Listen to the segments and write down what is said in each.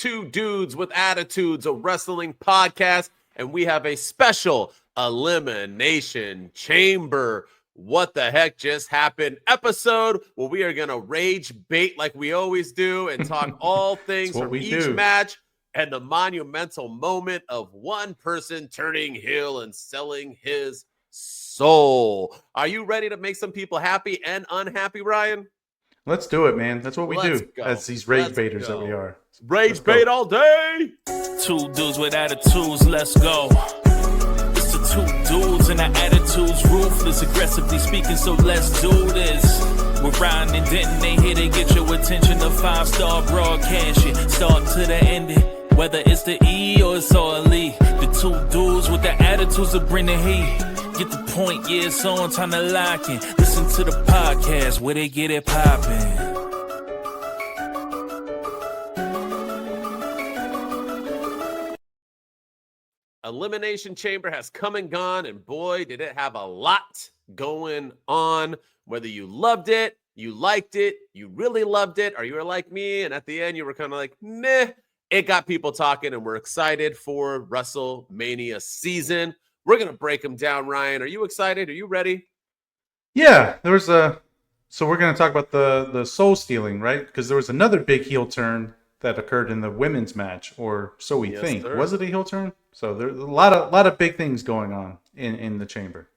Two Dudes with Attitudes, a wrestling podcast, and we have a special Elimination Chamber. What the heck just happened episode where we are going to rage bait like we always do and talk all things from each match and the monumental moment of one person turning heel and selling his soul. Are you ready to make some people happy and unhappy, Ryan? Let's do it, man. That's what we do as these rage baiters that we are. Rage bait all day. Two dudes with attitudes, let's go. It's the two dudes and our attitudes ruthless, aggressively speaking, so let's do this. We're Ryan and Denton, they here to get your attention. The 5-star broadcast, shit, start to the ending. Whether it's the E or it's all elite, the two dudes with the attitudes that bring the heat. Get the point, yeah, it's on, time to lock in. Listen to the podcast where they get it poppin'. Elimination Chamber has come and gone, and boy, did it have a lot going on. Whether you loved it, you liked it, you really loved it, or you were like me, and at the end you were kind of like, meh, it got people talking, and we're excited for WrestleMania season. We're going to break them down, Ryan. Are you excited? Are you ready? Yeah, there was so we're going to talk about the soul stealing, right? Because there was another big heel turn that occurred in the women's match, or so we think. Sir. Was it a heel turn? So there's a lot of big things going on in the chamber.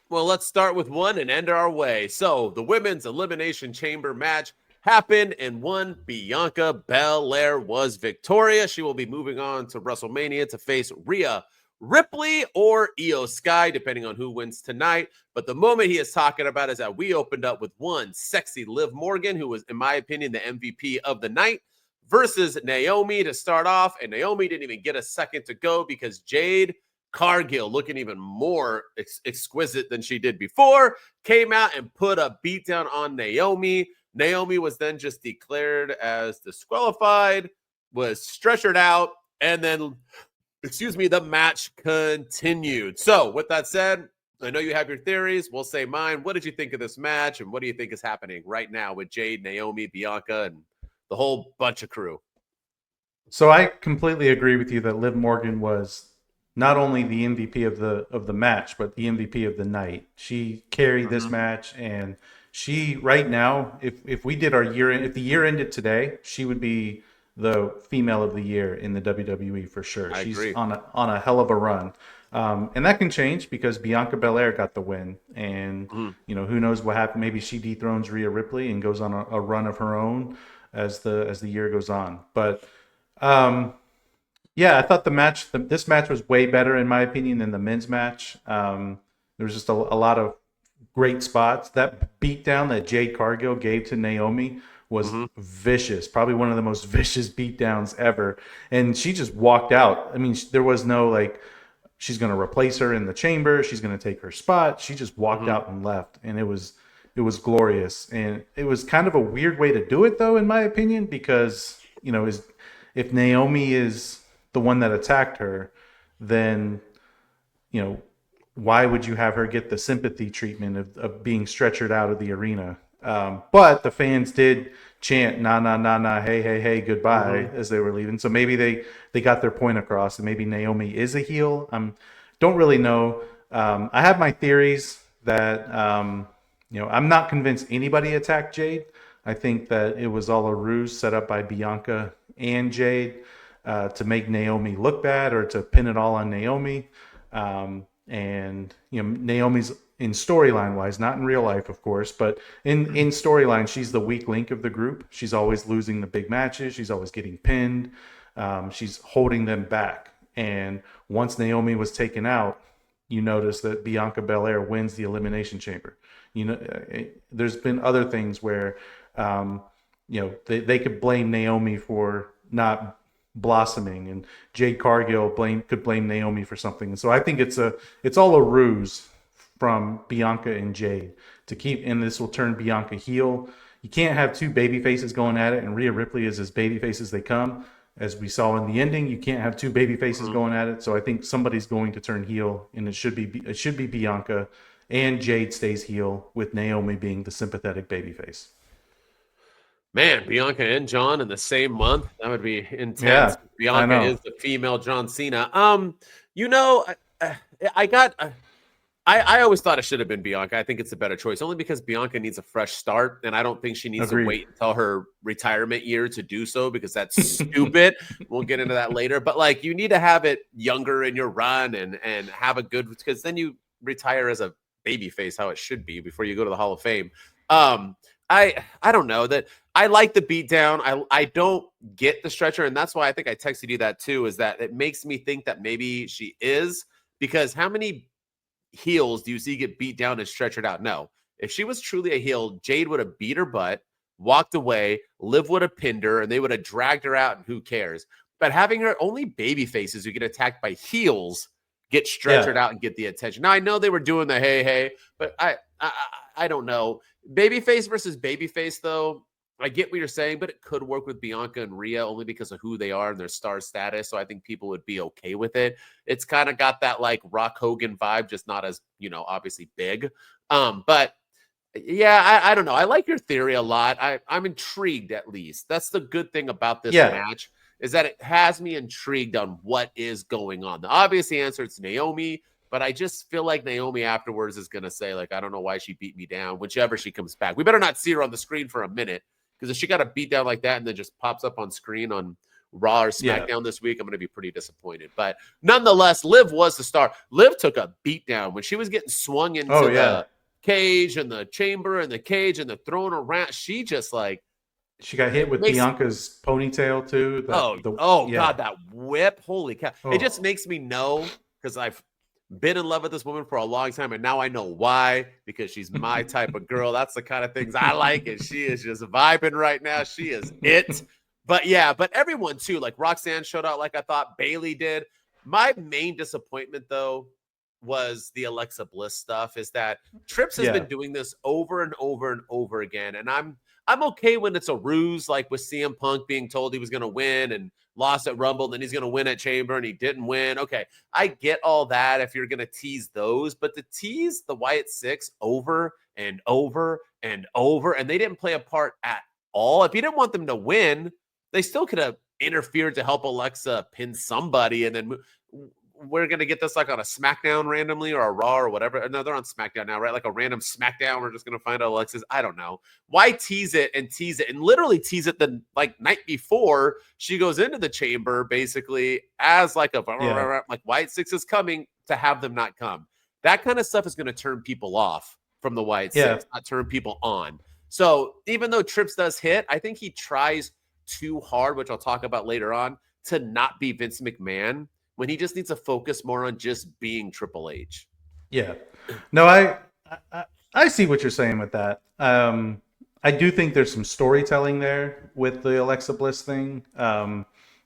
Well, let's start with one and end our way. So the women's Elimination Chamber match happened, and one Bianca Belair was victorious. She will be moving on to WrestleMania to face Rhea Ripley or Io Sky, depending on who wins tonight. But the moment he is talking about is that we opened up with one sexy Liv Morgan, who was, in my opinion, the MVP of the night, versus Naomi to start off. And Naomi didn't even get a second to go because Jade Cargill, looking even more exquisite than she did before, came out and put a beatdown on Naomi. Naomi was then just declared as disqualified, was stretchered out, and then the match continued. So with that said, I know you have your theories. We'll say mine. What did you think of this match? And what do you think is happening right now with Jade, Naomi, Bianca, and the whole bunch of crew? So I completely agree with you that Liv Morgan was not only the MVP of the match, but the MVP of the night. She carried this match, and she right now, if we did our year, if the year ended today, she would be the female of the year in the WWE for sure. She's agree. on a hell of a run. And that can change because Bianca Belair got the win. And, who knows what happened. Maybe she dethrones Rhea Ripley and goes on a run of her own as the year goes on. But, I thought this match was way better, in my opinion, than the men's match. There was just a lot of great spots. That beatdown that Jade Cargill gave to Naomi was vicious, probably one of the most vicious beatdowns ever. And she just walked out. I mean, there was no like, she's going to replace her in the chamber, she's going to take her spot. She just walked out and left, and it was glorious. And it was kind of a weird way to do it, though, in my opinion, because if Naomi is the one that attacked her, then why would you have her get the sympathy treatment of being stretchered out of the arena? But the fans did chant "na na na na, hey hey hey, goodbye" as they were leaving. So maybe they got their point across, and maybe Naomi is a heel. Don't really know. I have my theories that I'm not convinced anybody attacked Jade. I think that it was all a ruse set up by Bianca and Jade to make Naomi look bad or to pin it all on Naomi. And Naomi's, in storyline wise, not in real life, of course, but in storyline, she's the weak link of the group. She's always losing the big matches. She's always getting pinned. She's holding them back. And once Naomi was taken out, you notice that Bianca Belair wins the Elimination Chamber. There's been other things where, they could blame Naomi for not blossoming, and Jade Cargill could blame Naomi for something. And so I think it's all a ruse from Bianca and Jade to keep, and this will turn Bianca heel. You can't have two baby faces going at it, and Rhea Ripley is as baby face as they come. As we saw in the ending, you can't have two baby faces going at it. So I think somebody's going to turn heel, and it should be Bianca, and Jade stays heel with Naomi being the sympathetic baby face. Man, Bianca and John in the same month. That would be intense. Yeah, Bianca is the female John Cena. You know, I always thought it should have been Bianca. I think it's a better choice, only because Bianca needs a fresh start, and I don't think she needs to wait until her retirement year to do so, because that's stupid. We'll get into that later. But like, you need to have it younger in your run and have a good, because then you retire as a baby face, how it should be, before you go to the Hall of Fame. I don't know that I like the beatdown. I don't get the stretcher, and that's why I think I texted you that too. Is that it makes me think that maybe she is, because how many heels do you see get beat down and stretchered out? No. If she was truly a heel, Jade would have beat her butt, walked away, Liv would have pinned her, and they would have dragged her out, and who cares? But having her, only baby faces who get attacked by heels get stretchered out and get the attention. Now, I know they were doing the hey, but I don't know. Babyface versus babyface, though, I get what you're saying, but it could work with Bianca and Rhea only because of who they are and their star status. So I think people would be okay with it. It's kind of got that like Rock Hogan vibe, just not as, obviously big. But yeah, I don't know. I like your theory a lot. I'm intrigued, at least. That's the good thing about this match, is that it has me intrigued on what is going on. The obvious answer, it's Naomi. But I just feel like Naomi afterwards is going to say, like, I don't know why she beat me down, whichever she comes back. We better not see her on the screen for a minute, because if she got a beat down like that and then just pops up on screen on Raw or SmackDown this week, I'm going to be pretty disappointed. But nonetheless, Liv was the star. Liv took a beat down when she was getting swung into the cage and the chamber and the cage and the thrown around. She just like... She got hit with Bianca's ponytail, too. God, that whip. Holy cow. It just makes me know, because I've been in love with this woman for a long time, and now I know why, because she's my type of girl. That's the kind of things I like, and she is just vibing right now. She is it. But everyone too, like Roxanne showed out like I thought Bailey did. My main disappointment, though, was the Alexa Bliss stuff, is that Trips has been doing this over and over and over again, and I'm okay when it's a ruse, like with CM Punk being told he was going to win and lost at Rumble, then he's going to win at Chamber, and he didn't win. Okay, I get all that if you're going to tease those, but to tease the Wyatt Six over and over and over, and they didn't play a part at all. If you didn't want them to win, they still could have interfered to help Alexa pin somebody, and then we're going to get this like on a SmackDown randomly or a Raw or whatever. No, they're on SmackDown now, right? Like a random SmackDown. We're just going to find out Alexa's. I don't know. Why tease it and literally tease it the like night before she goes into the chamber, basically as like like Wyatt Six is coming, to have them not come. That kind of stuff is going to turn people off from the Wyatt Six, not turn people on. So even though Trips does hit, I think he tries too hard, which I'll talk about later on, to not be Vince McMahon, when he just needs to focus more on just being Triple H. Yeah. No, I see what you're saying with that. I do think there's some storytelling there with the Alexa Bliss thing.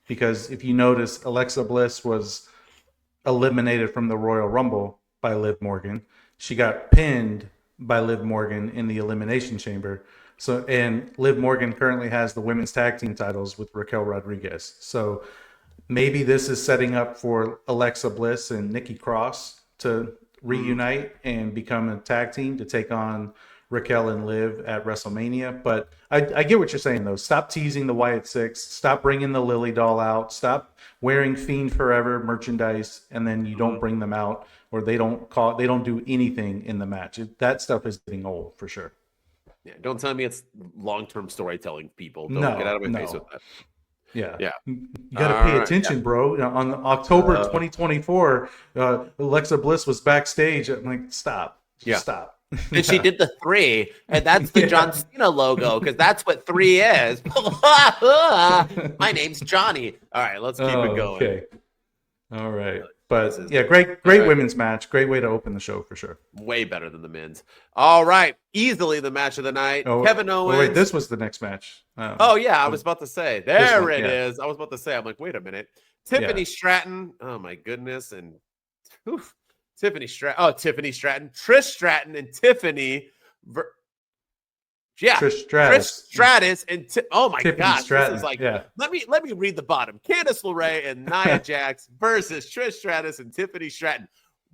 Because if you notice, Alexa Bliss was eliminated from the Royal Rumble by Liv Morgan. She got pinned by Liv Morgan in the Elimination Chamber. And Liv Morgan currently has the women's tag team titles with Raquel Rodriguez. So maybe this is setting up for Alexa Bliss and Nikki Cross to reunite and become a tag team to take on Raquel and Liv at WrestleMania. But I get what you're saying, though. Stop teasing the Wyatt Six. Stop bringing the Lily doll out. Stop wearing Fiend Forever merchandise, and then you don't bring them out, or they don't do anything in the match. That stuff is getting old for sure. Yeah, don't tell me it's long-term storytelling, people. Don't get out of my face with that. Yeah. You got to pay attention, bro. On October 2024, Alexa Bliss was backstage. I'm like, stop. Stop. And she did the 3, and that's the John Cena logo, because that's what 3 is. My name's Johnny. All right, let's keep it going. Okay. All right. But great women's match. Great way to open the show for sure. Way better than the men's. All right. Easily the match of the night. Kevin Owens. Wait, this was the next match. I was about to say. There it is. I was about to say. I'm like, wait a minute. Tiffany Stratton. Oh, my goodness. And Tiffany Stratton. Trish Stratton and Tiffany. Trish Stratus and oh my gosh, this is like let me read the bottom. Candice LeRae and Nia Jax versus Trish Stratus and Tiffany Stratton.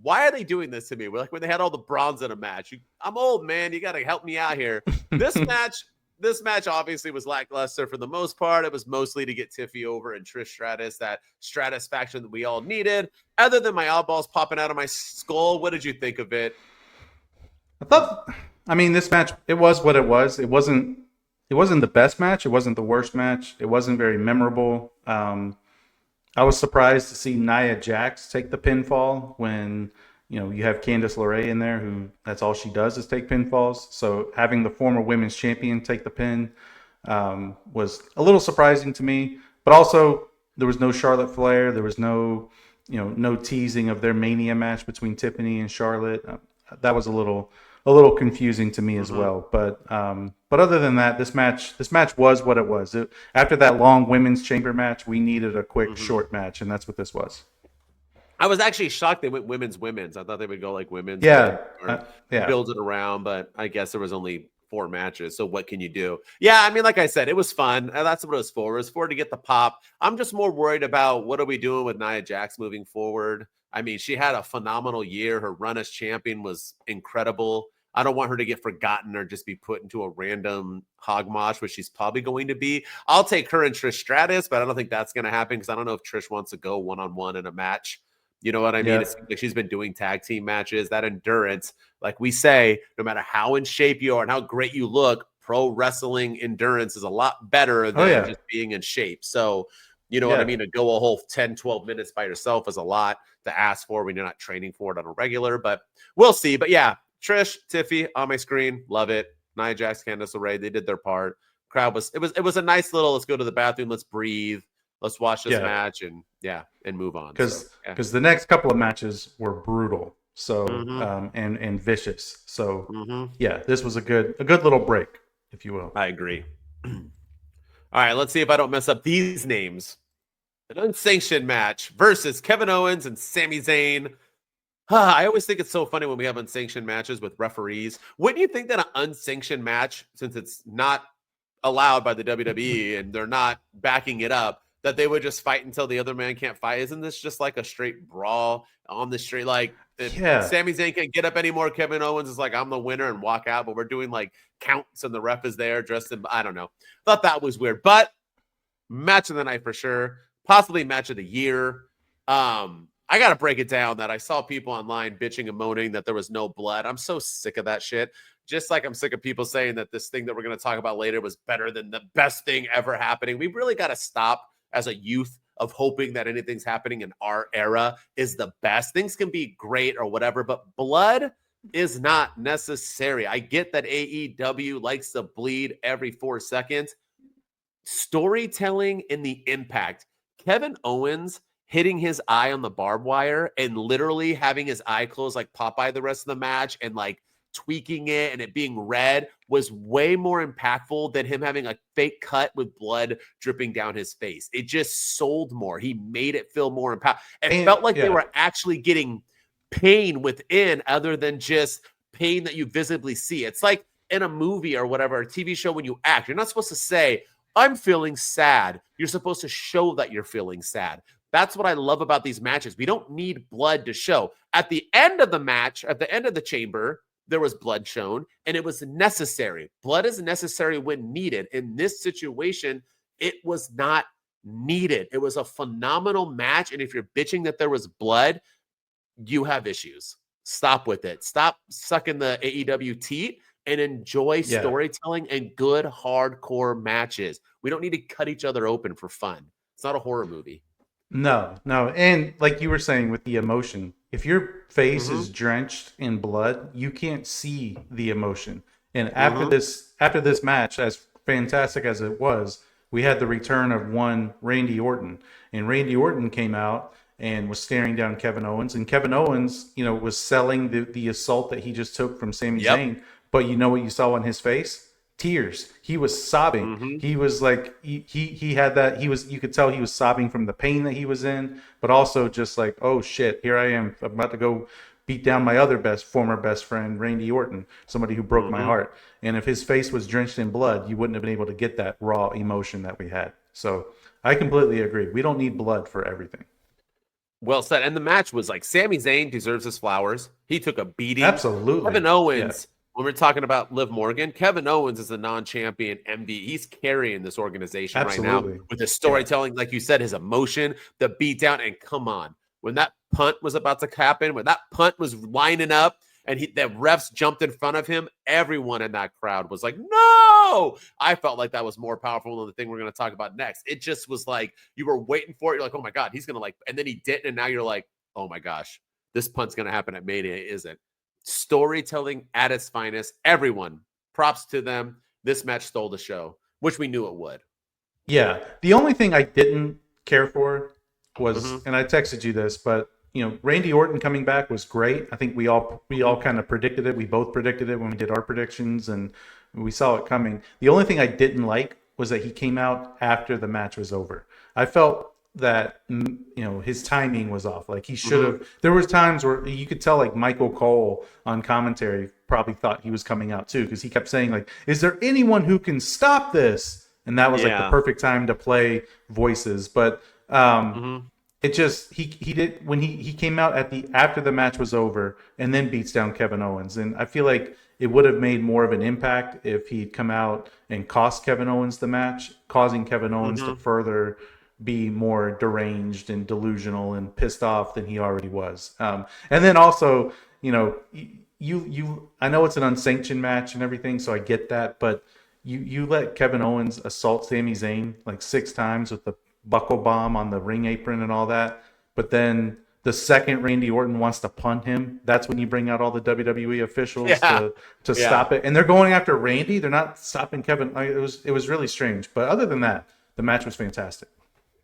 Why are they doing this to me? We're like when they had all the bronze in a match. I'm old, man. You got to help me out here. This match this match obviously was lackluster for the most part. It was mostly to get Tiffy over and Trish Stratus, that Stratus faction that we all needed. Other than my eyeballs popping out of my skull, what did you think of it? I mean, this match, it was what it was. It wasn't the best match. It wasn't the worst match. It wasn't very memorable. I was surprised to see Nia Jax take the pinfall when, you have Candice LeRae in there, who that's all she does is take pinfalls. So having the former women's champion take the pin was a little surprising to me. But also, there was no Charlotte Flair. There was no teasing of their Mania match between Tiffany and Charlotte. That was a little confusing to me as well. But other than that, this match was what it was. After that long women's chamber match, we needed a quick short match, and that's what this was. I was actually shocked they went women's. I thought they would go like women's. Yeah. Build it around, but I guess there was only 4 matches. So what can you do? Yeah, I mean, like I said, it was fun. That's what it was for. It was for to get the pop. I'm just more worried about what are we doing with Nia Jax moving forward. I mean, she had a phenomenal year. Her run as champion was incredible. I don't want her to get forgotten or just be put into a random hogwash, which she's probably going to be. I'll take her and Trish Stratus, but I don't think that's going to happen because I don't know if Trish wants to go one-on-one in a match. You know what I mean? Yeah. It seems like she's been doing tag team matches. That endurance, like we say, no matter how in shape you are and how great you look, pro wrestling endurance is a lot better than just being in shape. So, you know what I mean? To go a whole 10, 12 minutes by yourself is a lot to ask for when you're not training for it on a regular, but we'll see. But yeah, Trish, Tiffy on my screen, love it. Nia Jax, Candice LeRae, they did their part. Crowd was a nice little, let's go to the bathroom, let's breathe, let's watch this match and move on. Because the next couple of matches were brutal, so and vicious. So this was a good little break, if you will. I agree. All right, let's see if I don't mess up these names. An unsanctioned match versus Kevin Owens and Sami Zayn. I always think it's so funny when we have unsanctioned matches with referees. Wouldn't you think that an unsanctioned match, since it's not allowed by the WWE and they're not backing it up, that they would just fight until the other man can't fight? Isn't this just like a straight brawl on the street? Like, if Sami Zayn can't get up anymore, Kevin Owens is like, I'm the winner and walk out, but we're doing like counts and the ref is there dressed in, I don't know. Thought that was weird, but match of the night for sure. Possibly match of the year. I got to break it down that I saw people online bitching and moaning that there was no blood. I'm so sick of that shit. Just like I'm sick of people saying that this thing that we're going to talk about later was better than the best thing ever happening. We really got to stop as a youth of hoping that anything's happening in our era is the best. Things can be great or whatever, but blood is not necessary. I get that AEW likes to bleed every 4 seconds. Storytelling and the impact. Kevin Owens hitting his eye on the barbed wire and literally having his eye closed like Popeye the rest of the match and like tweaking it and it being red was way more impactful than him having a fake cut with blood dripping down his face. It just sold more. He made it feel more impactful. It felt like they were actually getting pain within other than just pain that you visibly see. It's like in a movie or whatever, a TV show, when you act, you're not supposed to say, I'm feeling sad. You're supposed to show that you're feeling sad. That's what I love about these matches. We don't need blood to show. At the end of the match, at the end of the chamber, there was blood shown, and it was necessary. Blood is necessary when needed. In this situation, it was not needed. It was a phenomenal match, and if you're bitching that there was blood, you have issues. Stop with it. Stop sucking the AEW teat and enjoy storytelling and good hardcore matches. We don't need to cut each other open for fun. It's not a horror movie. No. And like you were saying with the emotion, if your face is drenched in blood, you can't see the emotion. And after this match, as fantastic as it was, we had the return of one Randy Orton. And Randy Orton came out and was staring down Kevin Owens. And Kevin Owens, was selling the assault that he just took from Sami Zayn. But you know what you saw on his face? Tears. He was sobbing. He was like he had that. You could tell he was sobbing from the pain that he was in, but also just like, oh shit, here I am. I'm about to go beat down my other former best friend, Randy Orton, somebody who broke my heart. And if his face was drenched in blood, you wouldn't have been able to get that raw emotion that we had. So I completely agree. We don't need blood for everything. Well said. And the match was like, Sami Zayn deserves his flowers. He took a beating. Absolutely. Kevin Owens when we're talking about Liv Morgan, Kevin Owens is a non-champion MV. He's carrying this organization right now with his storytelling, like you said, his emotion, the beatdown, and come on, when that punt was about to happen, when that punt was lining up, and the refs jumped in front of him, everyone in that crowd was like, no! I felt like that was more powerful than the thing we're going to talk about next. It just was like, you were waiting for it. You're like, oh my God, he's going to and then he didn't. And now you're like, oh my gosh, this punt's going to happen at Mania, isn't? Storytelling at its finest. Everyone, props to them. This match stole the show, which we knew it would. Yeah. The only thing I didn't care for was, and I texted you this, but Randy Orton coming back was great. I think we all kind of predicted it. We both predicted it when we did our predictions, and we saw it coming. The only thing I didn't like was that he came out after the match was over. I felt that his timing was off. Like, he should have. There was times where you could tell, like, Michael Cole on commentary probably thought he was coming out too, because he kept saying, like, "Is there anyone who can stop this?" And that was like the perfect time to play voices, but. It just he did when he came out after the match was over and then beats down Kevin Owens, and I feel like it would have made more of an impact if he'd come out and cost Kevin Owens the match, causing Kevin Owens to further be more deranged and delusional and pissed off than he already was. And then also, you I know it's an unsanctioned match and everything, so I get that, but you let Kevin Owens assault Sami Zayn like 6 times with the buckle bomb on the ring apron and all that, but then the second Randy Orton wants to punt him, that's when you bring out all the WWE officials to stop it, and they're going after Randy. They're not stopping Kevin. It was really strange, but other than that, the match was fantastic.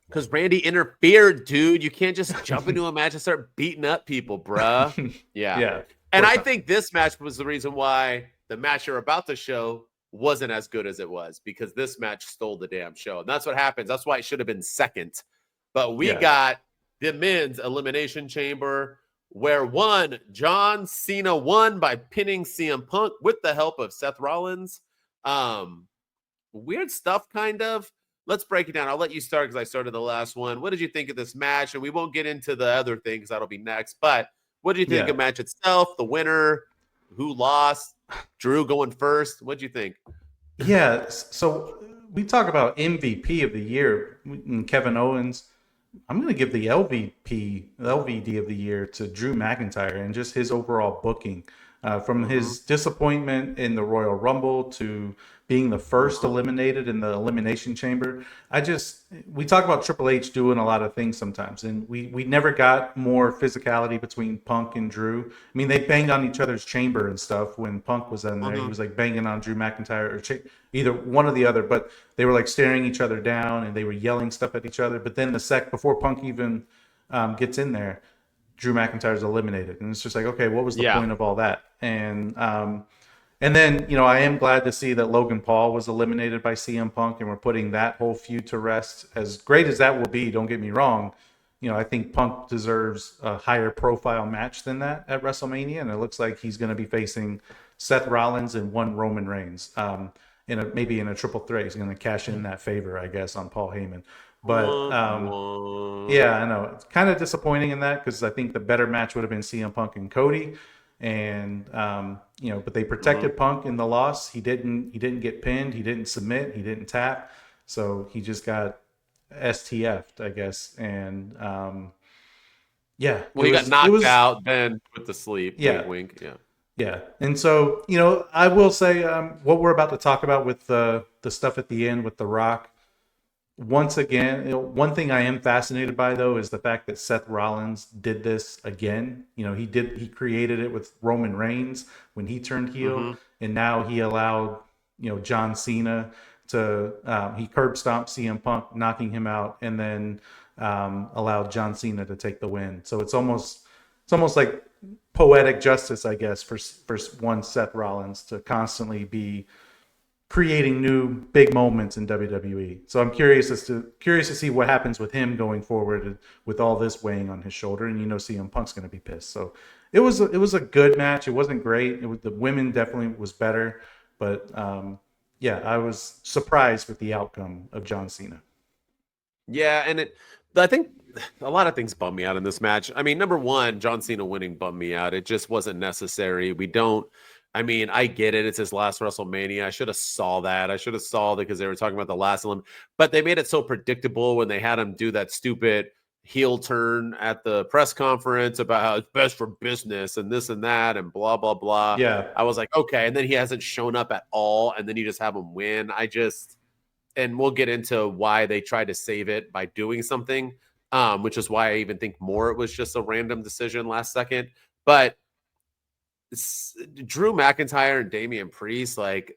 Because Randy interfered, dude. You can't just jump into a match and start beating up people, bruh. Yeah. And I think this match was the reason why the match you're about to show wasn't as good as it was, because this match stole the damn show. And that's what happens. That's why it should have been second. But we got the men's elimination chamber, where John Cena won by pinning CM Punk with the help of Seth Rollins. Weird stuff, kind of. Let's break it down. I'll let you start because I started the last one. What did you think of this match? And we won't get into the other things. That'll be next. But what did you think of the match itself, the winner, who lost, Drew going first? What do you think? Yeah, so we talk about MVP of the year and Kevin Owens. I'm going to give the LVD of the year to Drew McIntyre and just his overall booking. From his disappointment in the Royal Rumble to being the first eliminated in the Elimination Chamber. We talk about Triple H doing a lot of things sometimes, and we never got more physicality between Punk and Drew. I mean, they banged on each other's chamber and stuff when Punk was in there. He was like banging on Drew McIntyre, or either one or the other, but they were like staring each other down and they were yelling stuff at each other. But then before Punk even gets in there, Drew McIntyre's eliminated, and it's just like, okay, what was the point of all that? And then I am glad to see that Logan Paul was eliminated by CM Punk, and we're putting that whole feud to rest. As great as that will be, don't get me wrong, I think Punk deserves a higher profile match than that at WrestleMania, and it looks like he's going to be facing Seth Rollins and one Roman Reigns, maybe in a triple threat. He's going to cash in that favor, I guess, on Paul Heyman. But yeah, I know it's kind of disappointing in that, because I think the better match would have been CM Punk and Cody, and but they protected Punk in the loss. He didn't get pinned, he didn't submit, he didn't tap, so he just got STF'd, I guess. And he got knocked out, then put to sleep. Wink, wink. Yeah. And so I will say what we're about to talk about with the stuff at the end with The Rock. Once again, one thing I am fascinated by, though, is the fact that Seth Rollins did this again. He created it with Roman Reigns when he turned heel, and now he allowed John Cena to he curb stomped CM Punk, knocking him out, and then allowed John Cena to take the win. So it's almost like poetic justice, I guess, for one Seth Rollins to constantly be creating new big moments in WWE. So I'm curious to see what happens with him going forward with all this weighing on his shoulder. And CM Punk's going to be pissed. So it was a good match. It wasn't great. The women definitely was better, but I was surprised with the outcome of John Cena. Yeah, and I think a lot of things bummed me out in this match. I mean, number one, John Cena winning bummed me out. It just wasn't necessary. We don't I mean, I get it. It's his last WrestleMania. I should have saw that. I should have saw that because they were talking about the last one. But they made it so predictable when they had him do that stupid heel turn at the press conference about how it's best for business and this and that and blah, blah, blah. Yeah. I was like, okay. And then he hasn't shown up at all. And then you just have him win. And we'll get into why they tried to save it by doing something, which is why I even think more it was just a random decision last second. But Drew McIntyre and Damian Priest, like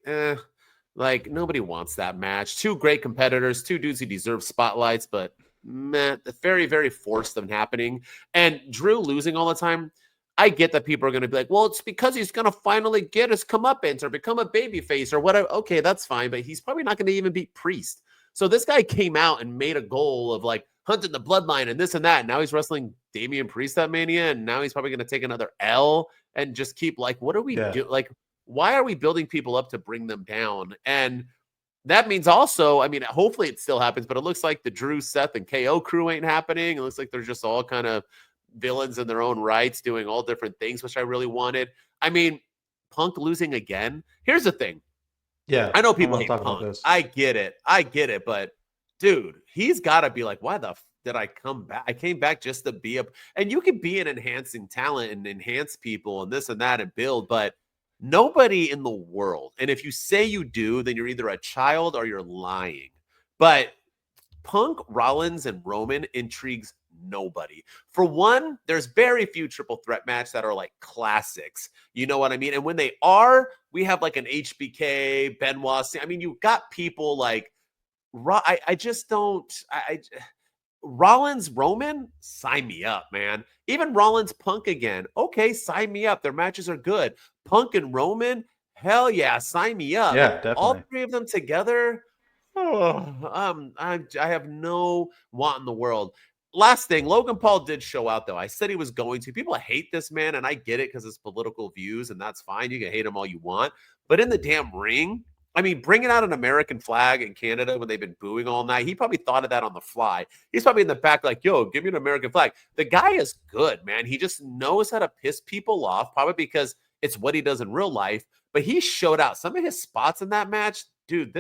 nobody wants that match. Two great competitors, two dudes who deserve spotlights, but man, very, very forced them happening. And Drew losing all the time, I get that people are going to be like, well, it's because he's going to finally get his comeuppance or become a babyface or whatever. Okay, that's fine, but he's probably not going to even beat Priest. So this guy came out and made a goal of like hunting the bloodline and this and that. Now he's wrestling Damian Priest at Mania, and now he's probably going to take another L and just keep like, what are we doing? Like, why are we building people up to bring them down? And that means also, I mean, hopefully it still happens, but it looks like the Drew, Seth, and KO crew ain't happening. It looks like they're just all kind of villains in their own rights doing all different things, which I really wanted. I mean, Punk losing again. Here's the thing. Yeah. I know people hate Punk. I get it. But dude, he's got to be like, why the did I come back? I came back just to be and you can be an enhancing talent and enhance people and this and that and build, but nobody in the world. And if you say you do, then you're either a child or you're lying. But Punk, Rollins, and Roman intrigues nobody. For one, there's very few triple threat matches that are like classics. You know what I mean? And when they are, we have like an HBK, Benoit. I mean, you've got people like I just don't. Rollins, Roman, sign me up, man. Even Rollins, Punk again. Okay, sign me up. Their matches are good. Punk and Roman, hell yeah, sign me up. Yeah, definitely. All three of them together, I have no want in the world. Last thing, Logan Paul did show out, though. I said he was going to. People hate this man, and I get it because it's political views, and that's fine. You can hate him all you want. But in the damn ring, I mean, bringing out an American flag in Canada when they've been booing all night, he probably thought of that on the fly. He's probably in the back like, yo, give me an American flag. The guy is good, man. He just knows how to piss people off, probably because it's what he does in real life. But he showed out. Some of his spots in that match, dude,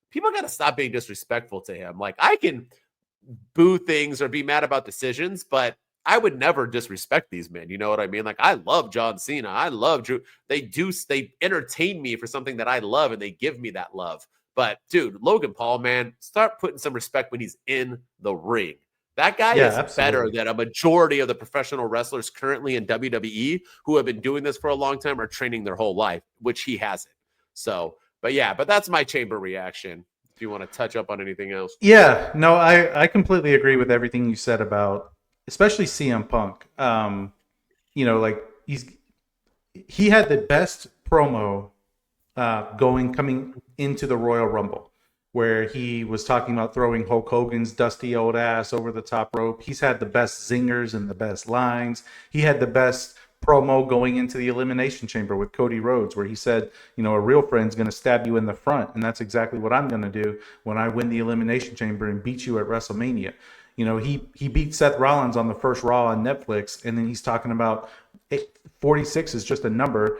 people got to stop being disrespectful to him. Like, I can boo things or be mad about decisions, but I would never disrespect these men. You know what I mean? Like, I love John Cena. I love Drew. They entertain me for something that I love, and they give me that love. But dude, Logan Paul, man, start putting some respect when he's in the ring. That guy is better than a majority of the professional wrestlers currently in WWE who have been doing this for a long time or training their whole life, which he hasn't. So, but that's my chamber reaction. If you want to touch up on anything else. Yeah, no, I completely agree with everything you said about especially CM Punk. You know, like he had the best promo coming into the Royal Rumble, where he was talking about throwing Hulk Hogan's dusty old ass over the top rope. He's had the best zingers and the best lines. He had the best promo going into the Elimination Chamber with Cody Rhodes, where he said, you know, a real friend's going to stab you in the front, and that's exactly what I'm going to do when I win the Elimination Chamber and beat you at WrestleMania. You know, he beat Seth Rollins on the first Raw on Netflix, and then he's talking about 46 is just a number.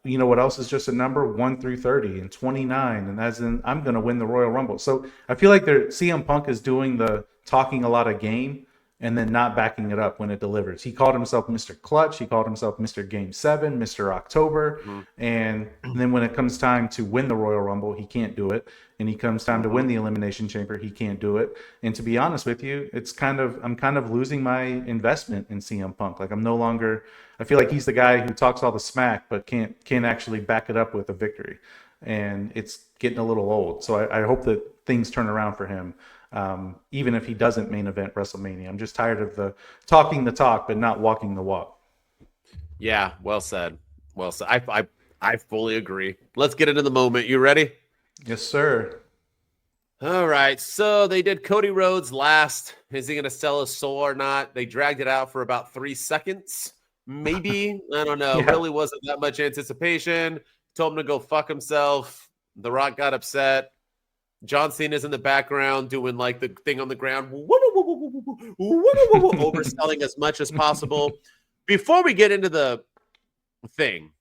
You know what else is just a number? 1 through 30 and 29, and as in I'm going to win the Royal Rumble. So I feel like CM Punk is doing the talking a lot of game and then not backing it up when it delivers. He called himself Mr. Clutch. He called himself Mr. Game 7, Mr. October. Mm-hmm. And then when it comes time to win the Royal Rumble, he can't do it. And he comes time to win the Elimination Chamber, he can't do it. And to be honest with you, I'm kind of losing my investment in CM Punk. Like, I feel like he's the guy who talks all the smack, but can't actually back it up with a victory. And it's getting a little old. So I hope that things turn around for him. Even if he doesn't main event WrestleMania. I'm just tired of the talking the talk, but not walking the walk. Yeah, well said. Well said. I fully agree. Let's get into the moment. You ready? Yes, sir. All right. So they did Cody Rhodes last. Is he going to sell his soul or not? They dragged it out for about 3 seconds. Maybe. I don't know. Yeah. Really wasn't that much anticipation. Told him to go fuck himself. The Rock got upset. John Cena's in the background doing like the thing on the ground, overselling as much as possible. Before we get into the thing,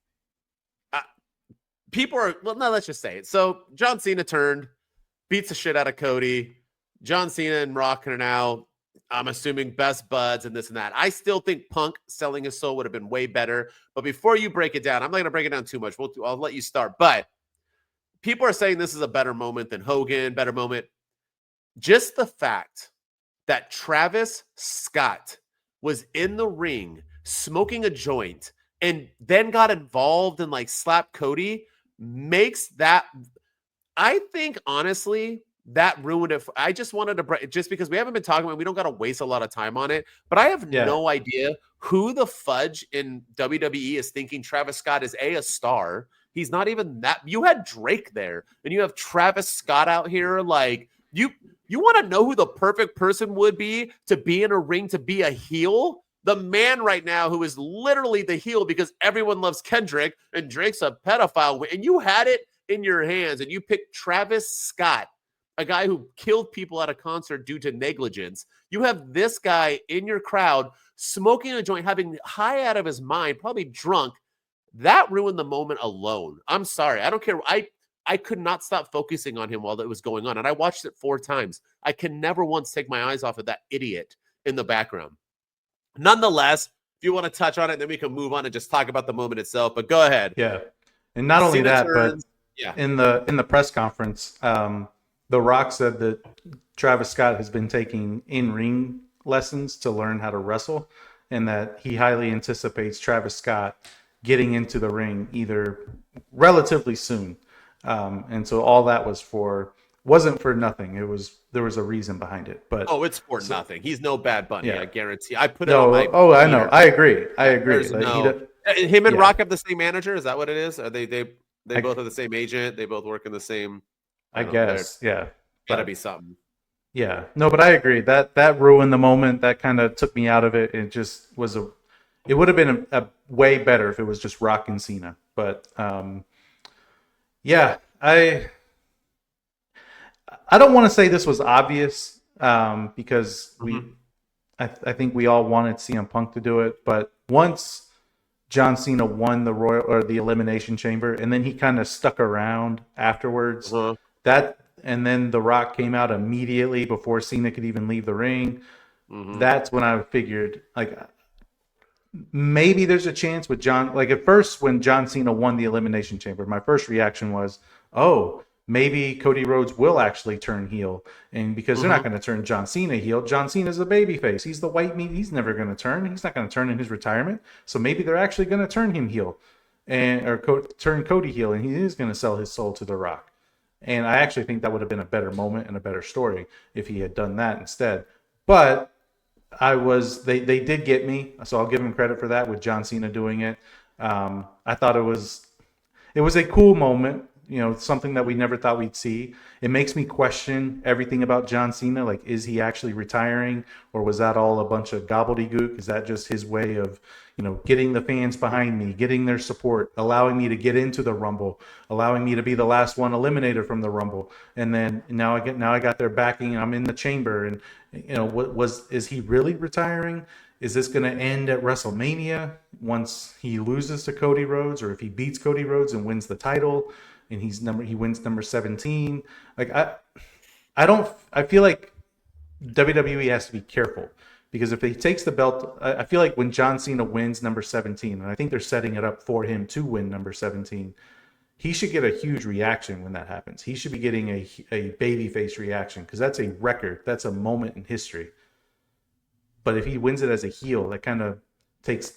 people are, well, no, let's just say it. So John Cena turned, beats the shit out of Cody. John Cena and Rock are now, I'm assuming, best buds and this and that. I still think Punk selling his soul would have been way better. But before you break it down, I'm not going to break it down too much. I'll let you start. But people are saying this is a better moment than Hogan, better moment. Just the fact that Travis Scott was in the ring smoking a joint and then got involved and like slapped Cody makes that, I think, honestly, that ruined it. I just wanted to break, just because we haven't been talking about, we don't got to waste a lot of time on it, but I have no idea who the fudge in WWE is thinking Travis Scott is a star. He's not even that. You had Drake there and you have Travis Scott out here. Like, you want to know who the perfect person would be to be in a ring to be a heel? The man right now who is literally the heel because everyone loves Kendrick and Drake's a pedophile. And you had it in your hands and you picked Travis Scott, a guy who killed people at a concert due to negligence. You have this guy in your crowd smoking a joint, having high out of his mind, probably drunk. That ruined the moment alone. I'm sorry. I don't care. I could not stop focusing on him while it was going on. And I watched it 4 times. I can never once take my eyes off of that idiot in the background. Nonetheless, if you want to touch on it, then we can move on and just talk about the moment itself. But go ahead. Yeah. And not only that, but in the press conference, The Rock said that Travis Scott has been taking in-ring lessons to learn how to wrestle, and that he highly anticipates Travis Scott getting into the ring either relatively soon. And so all that wasn't for nothing. There was a reason behind it. But it's for nothing. He's no Bad Bunny, yeah. I guarantee. I put it on my I know. I agree. Him and Rock have the same manager? Is that what it is? Are they both have the same agent? They both work in the same, I guess. Yeah. Gotta be something. Yeah. No, but I agree. That ruined the moment. That kind of took me out of it. It just was it would have been a way better if it was just Rock and Cena. But yeah, I don't want to say this was obvious because I think we all wanted CM Punk to do it, but once John Cena won the Elimination Chamber, and then he kind of stuck around afterwards. And then The Rock came out immediately before Cena could even leave the ring. That's when I figured, like, maybe there's a chance with John. Like, at first, when John Cena won the Elimination Chamber, my first reaction was, oh, maybe Cody Rhodes will actually turn heel. And because they're not going to turn John Cena heel, John Cena's a babyface. He's the white meat. He's never going to turn. He's not going to turn in his retirement. So maybe they're actually going to turn him heel or turn Cody heel, and he is going to sell his soul to The Rock. And I actually think that would have been a better moment and a better story if he had done that instead. But they did get me, so I'll give him credit for that with John Cena doing it. I thought it was a cool moment, something that we never thought we'd see. It makes me question everything about John Cena. Like, is he actually retiring, or was that all a bunch of gobbledygook? Is that just his way of, getting the fans behind me, getting their support, allowing me to get into the Rumble, allowing me to be the last one eliminated from the Rumble, and then now I got their backing, and I'm in the chamber, and is he really retiring? Is this going to end at WrestleMania once he loses to Cody Rhodes, or if he beats Cody Rhodes and wins the title? And he wins number 17. Like, I feel like WWE has to be careful, because if he takes the belt, I feel like when John Cena wins number 17, and I think they're setting it up for him to win number 17, he should get a huge reaction when that happens. He should be getting a babyface reaction, because that's a record. That's a moment in history. But if he wins it as a heel, that kind of takes,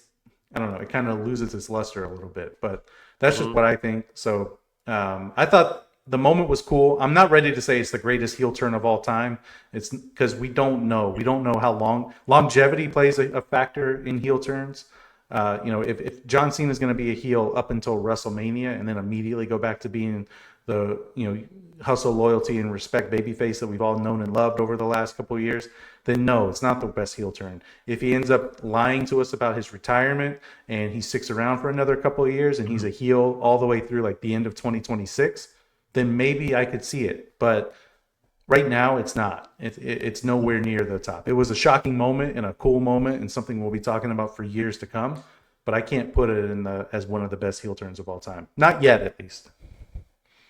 I don't know, it kind of loses its luster a little bit. But that's just what I think. So I thought the moment was cool. I'm not ready to say it's the greatest heel turn of all time. It's because we don't know. We don't know how longevity plays a factor in heel turns. If John Cena is going to be a heel up until WrestleMania and then immediately go back to being the hustle, loyalty, and respect babyface that we've all known and loved over the last couple of years, then no, it's not the best heel turn. If he ends up lying to us about his retirement and he sticks around for another couple of years and he's a heel all the way through like the end of 2026, then maybe I could see it. But right now, it's not. It's nowhere near the top. It was a shocking moment and a cool moment and something we'll be talking about for years to come. But I can't put it as one of the best heel turns of all time. Not yet, at least.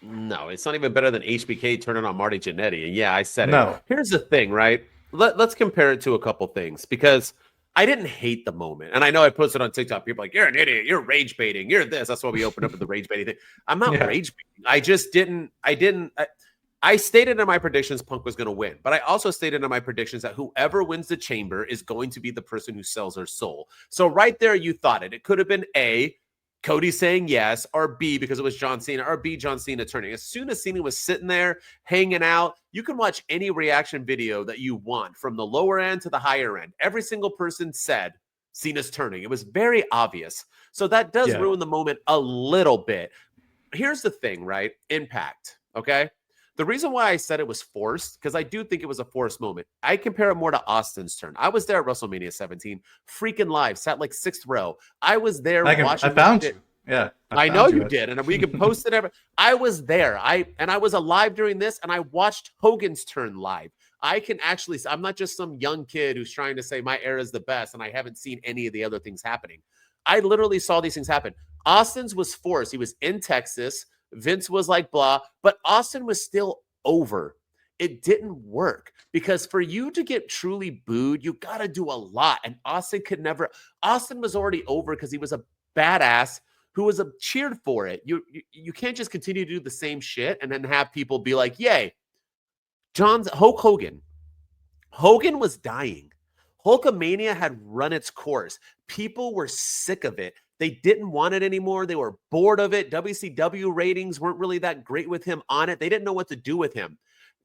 No, it's not even better than HBK turning on Marty Jannetty. And yeah, I said it. No. Here's the thing, right? Let's compare it to a couple things because I didn't hate the moment. And I know I posted on TikTok. People are like, you're an idiot. You're rage baiting. You're this. That's why we opened up with the rage baiting thing. I'm not rage baiting. I just didn't. I stated in my predictions Punk was going to win, but I also stated in my predictions that whoever wins the chamber is going to be the person who sells their soul. So right there, you thought it. It could have been A, Cody saying yes, or B, because it was John Cena, or B, John Cena turning. As soon as Cena was sitting there hanging out, you can watch any reaction video that you want from the lower end to the higher end. Every single person said Cena's turning. It was very obvious. So that does ruin the moment a little bit. Here's the thing, right? Impact, okay? The reason why I said it was forced, because I do think it was a forced moment. I compare it more to Austin's turn. I was there at WrestleMania 17, freaking live, sat like 6th row. I was there watching. I found you. Yeah. I know you did. And we can post it. I was there. I was alive during this, and I watched Hogan's turn live. I can actually, I'm not just some young kid who's trying to say my era is the best, and I haven't seen any of the other things happening. I literally saw these things happen. Austin's was forced. He was in Texas. Vince was like, blah, but Austin was still over. It didn't work because for you to get truly booed, you got to do a lot. And Austin could never, Austin was already over because he was a badass who was cheered for it. You can't just continue to do the same shit and then have people be like, yay. Hulk Hogan was dying. Hulkamania had run its course. People were sick of it. They didn't want it anymore. They were bored of it. WCW ratings weren't really that great with him on it. They didn't know what to do with him.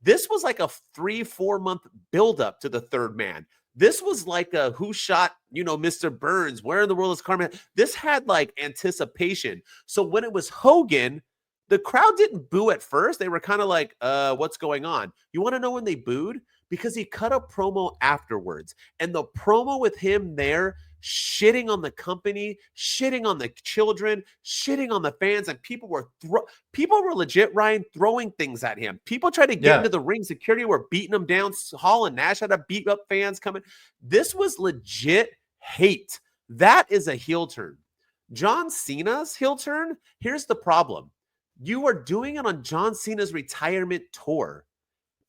This was like a 3-4 month buildup to the third man. This was like a who shot, Mr. Burns, where in the world is Carmen? This had like anticipation. So when it was Hogan, the crowd didn't boo at first. They were kind of like, what's going on? You want to know when they booed? Because he cut a promo afterwards. And the promo with him there, shitting on the company, shitting on the children, shitting on the fans, and people were legit, Ryan, throwing things at him. People tried to get into the ring. Security were beating him down. Hall and Nash had to beat up fans coming. This was legit hate. That is a heel turn. John Cena's heel turn, here's the problem. You are doing it on John Cena's retirement tour.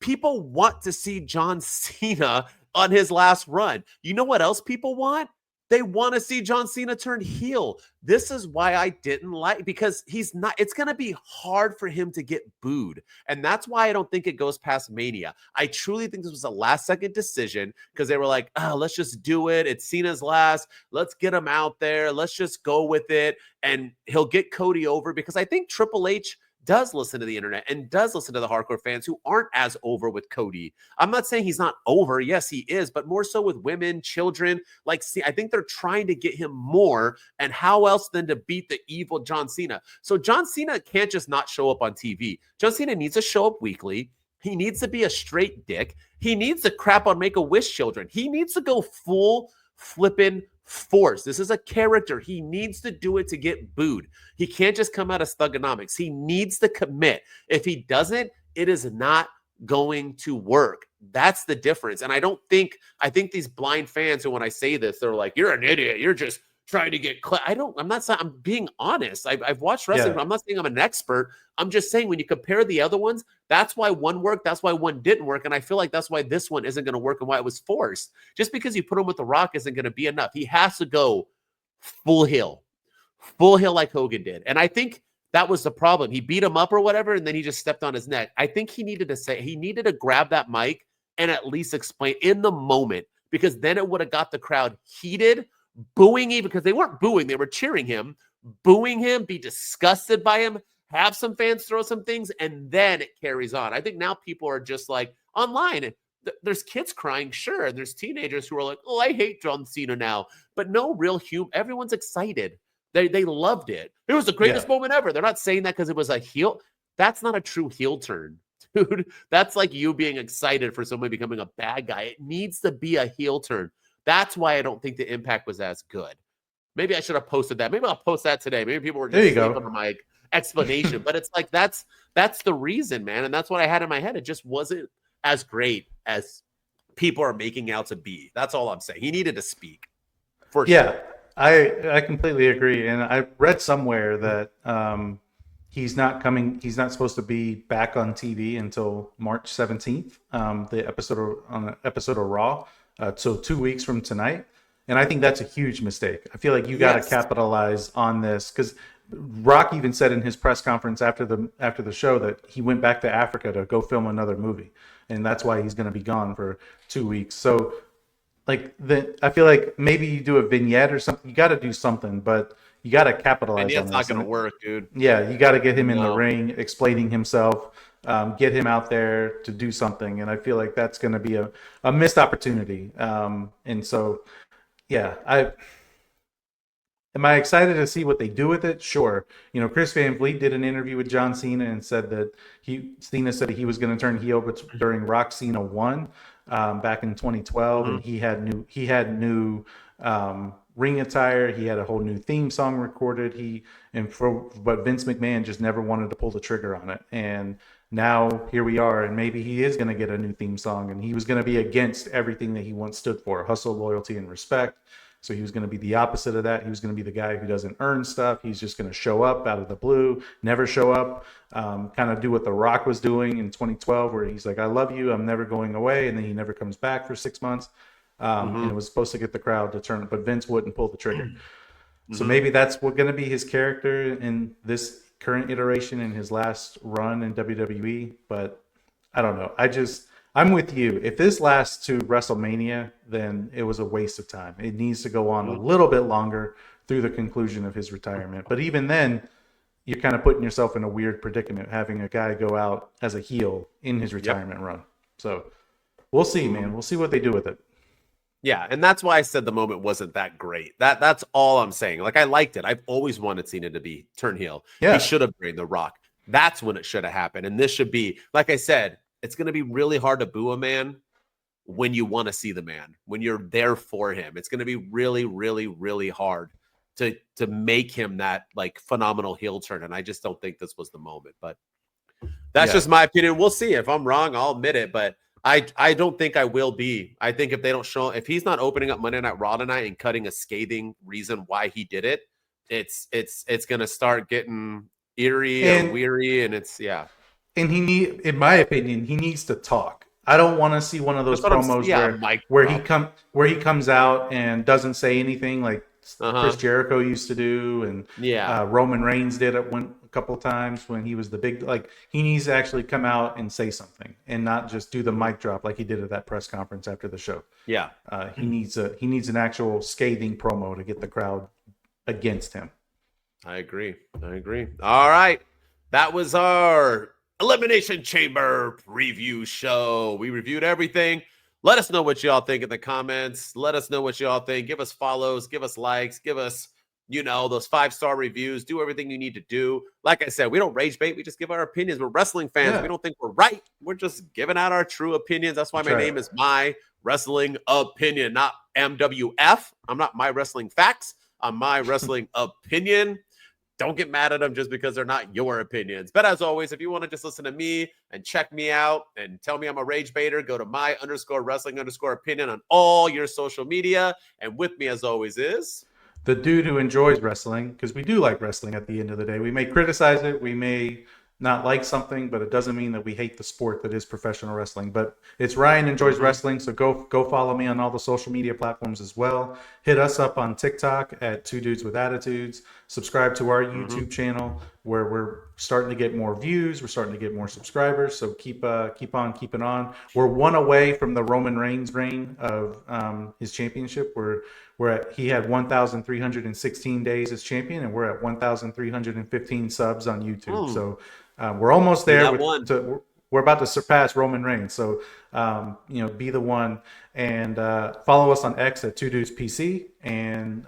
People want to see John Cena on his last run. You know what else people want? They want to see John Cena turn heel. This is why I didn't like, because it's going to be hard for him to get booed. And that's why I don't think it goes past Mania. I truly think this was a last second decision because they were like, let's just do it. It's Cena's last. Let's get him out there. Let's just go with it. And he'll get Cody over because I think Triple H does listen to the internet and does listen to the hardcore fans who aren't as over with Cody. I'm not saying he's not over. Yes, he is, but more so with women, children. I think they're trying to get him more. And how else than to beat the evil John Cena? So John Cena can't just not show up on TV. John Cena needs to show up weekly. He needs to be a straight dick. He needs to crap on Make-A-Wish children. He needs to go full flipping force. This is a character. He needs to do it to get booed. He can't just come out of thugonomics. He needs to commit. If he doesn't, it is not going to work. That's the difference. And I think these blind fans who, when I say this, they're like, you're an idiot. You're just trying to get I'm being honest. I've watched wrestling. But I'm not saying I'm an expert. I'm just saying when you compare the other ones, that's why one worked. That's why one didn't work. And I feel like that's why this one isn't going to work and why it was forced. Just because you put him with The Rock isn't going to be enough. He has to go full heel like Hogan did. And I think that was the problem. He beat him up or whatever, and then he just stepped on his neck. I think he needed to grab that mic and at least explain in the moment, because then it would have got the crowd heated, booing him, because they weren't booing, they were cheering him, booing him, be disgusted by him, have some fans throw some things, and then it carries on. I think now people are just like online. There's kids crying, sure, and there's teenagers who are like, oh, I hate John Cena now. But no real human. Everyone's excited. They loved it. It was the greatest moment ever. They're not saying that because it was a heel. That's not a true heel turn, dude. That's like you being excited for somebody becoming a bad guy. It needs to be a heel turn. That's why I don't think the impact was as good. Maybe I should have posted that. Maybe I'll post that today. Maybe people were just sleeping on my explanation. But it's like that's the reason, man. And that's what I had in my head. It just wasn't as great as people are making out to be. That's all I'm saying. He needed to speak. For sure. I completely agree. And I read somewhere that he's not supposed to be back on TV until March 17th, the episode of Raw. So 2 weeks from tonight. And I think that's a huge mistake. I feel like you got to capitalize on this, because Rock even said in his press conference after the show that he went back to Africa to go film another movie, and that's why he's going to be gone for 2 weeks. So, like, I feel like maybe you do a vignette or something. You got to do something, but you got to capitalize on this. Vignettes not going to work, dude. Yeah, you got to get him in the ring, explaining himself, get him out there to do something, and I feel like that's going to be a missed opportunity. And so. Yeah, am I excited to see what they do with it? Sure. You know, Chris Van Vliet did an interview with John Cena and said that Cena said he was going to turn heel during Rock Cena 1 back in 2012, and he had new ring attire. He had a whole new theme song recorded. But Vince McMahon just never wanted to pull the trigger on it, and now here we are, and maybe he is going to get a new theme song, and he was going to be against everything that he once stood for: hustle, loyalty, and respect. So he was going to be the opposite of that. He was going to be the guy who doesn't earn stuff. He's just going to show up out of the blue, never show up, kind of do what The Rock was doing in 2012, where he's like, I love you, I'm never going away, and then he never comes back for 6 months. And it was supposed to get the crowd to turn, but Vince wouldn't pull the trigger. So maybe that's going to be his character in this current iteration in his last run in WWE, but I don't know. I'm with you. If this lasts to WrestleMania, then it was a waste of time. It needs to go on a little bit longer through the conclusion of his retirement. But even then, you're kind of putting yourself in a weird predicament, having a guy go out as a heel in his retirement run. So we'll see, man. We'll see what they do with it. Yeah, and that's why I said the moment wasn't that great. That's all I'm saying. Like, I liked it. I've always wanted Cena to be turn heel. Yeah. He should have been The Rock. That's when it should have happened. And this should be, like I said, it's going to be really hard to boo a man when you want to see the man, when you're there for him. It's going to be really, really, really hard to make him that, like, phenomenal heel turn. And I just don't think this was the moment. But that's just my opinion. We'll see. If I'm wrong, I'll admit it. But I don't think I will be. I think if they don't show, if he's not opening up Monday Night Raw tonight and cutting a scathing reason why he did it, it's going to start getting eerie and weary, and And in my opinion, he needs to talk. I don't want to see one of those promos where he comes out and doesn't say anything, like Chris Jericho used to do, and Roman Reigns did it a couple of times when he was the big. Like, he needs to actually come out and say something, and not just do the mic drop like he did at that press conference after the show. Yeah, he needs an actual scathing promo to get the crowd against him. I agree. All right, that was our Elimination Chamber preview show. We reviewed everything. Let us know what y'all think in the comments. Let us know what y'all think. Give us follows, give us likes, give us, those 5-star reviews. Do everything you need to do. Like I said, we don't rage bait. We just give our opinions. We're wrestling fans. Yeah. We don't think we're right. We're just giving out our true opinions. That's why my name is My Wrestling Opinion, not MWF. I'm not My Wrestling Facts. I'm My Wrestling Opinion. Don't get mad at them just because they're not your opinions. But as always, if you want to just listen to me and check me out and tell me I'm a rage baiter, go to my_wrestling_opinion on all your social media. And with me, as always, is the dude who enjoys wrestling, because we do like wrestling at the end of the day. We may criticize it. We may not like something, but it doesn't mean that we hate the sport that is professional wrestling. But it's Ryan Enjoys Wrestling, so go follow me on all the social media platforms as well. Hit us up on TikTok at 2 Dudes with Attitudes. Subscribe to our YouTube channel, where we're starting to get more views. We're starting to get more subscribers, so keep on keeping on. We're one away from the Roman Reigns reign of his championship. He had 1,316 days as champion, and we're at 1,315 subs on YouTube. So we're almost there. We're about to surpass Roman Reigns. So, be the one, and follow us on X at 2 Dudes PC. And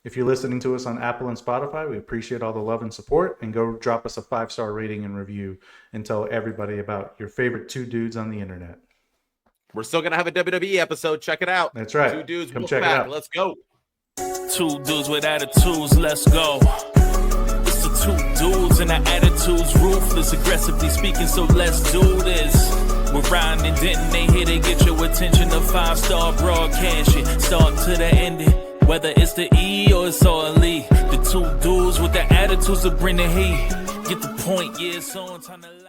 if you're listening to us on Apple and Spotify, we appreciate all the love and support. And go drop us a 5-star rating and review, and tell everybody about your favorite 2 dudes on the internet. We're still going to have a WWE episode. Check it out. That's right. 2 Dudes. Come check it out. Let's go. 2 dudes with attitudes. Let's go. It's the 2 dudes and our attitudes ruthless, aggressively speaking. So let's do this. We're Ryan and Denton. They here to get your attention. The 5-star broadcast shit. Start to the ending. Whether it's the E or it's all elite. The 2 dudes with the attitudes that bring the heat. get the point, yeah, it's on time to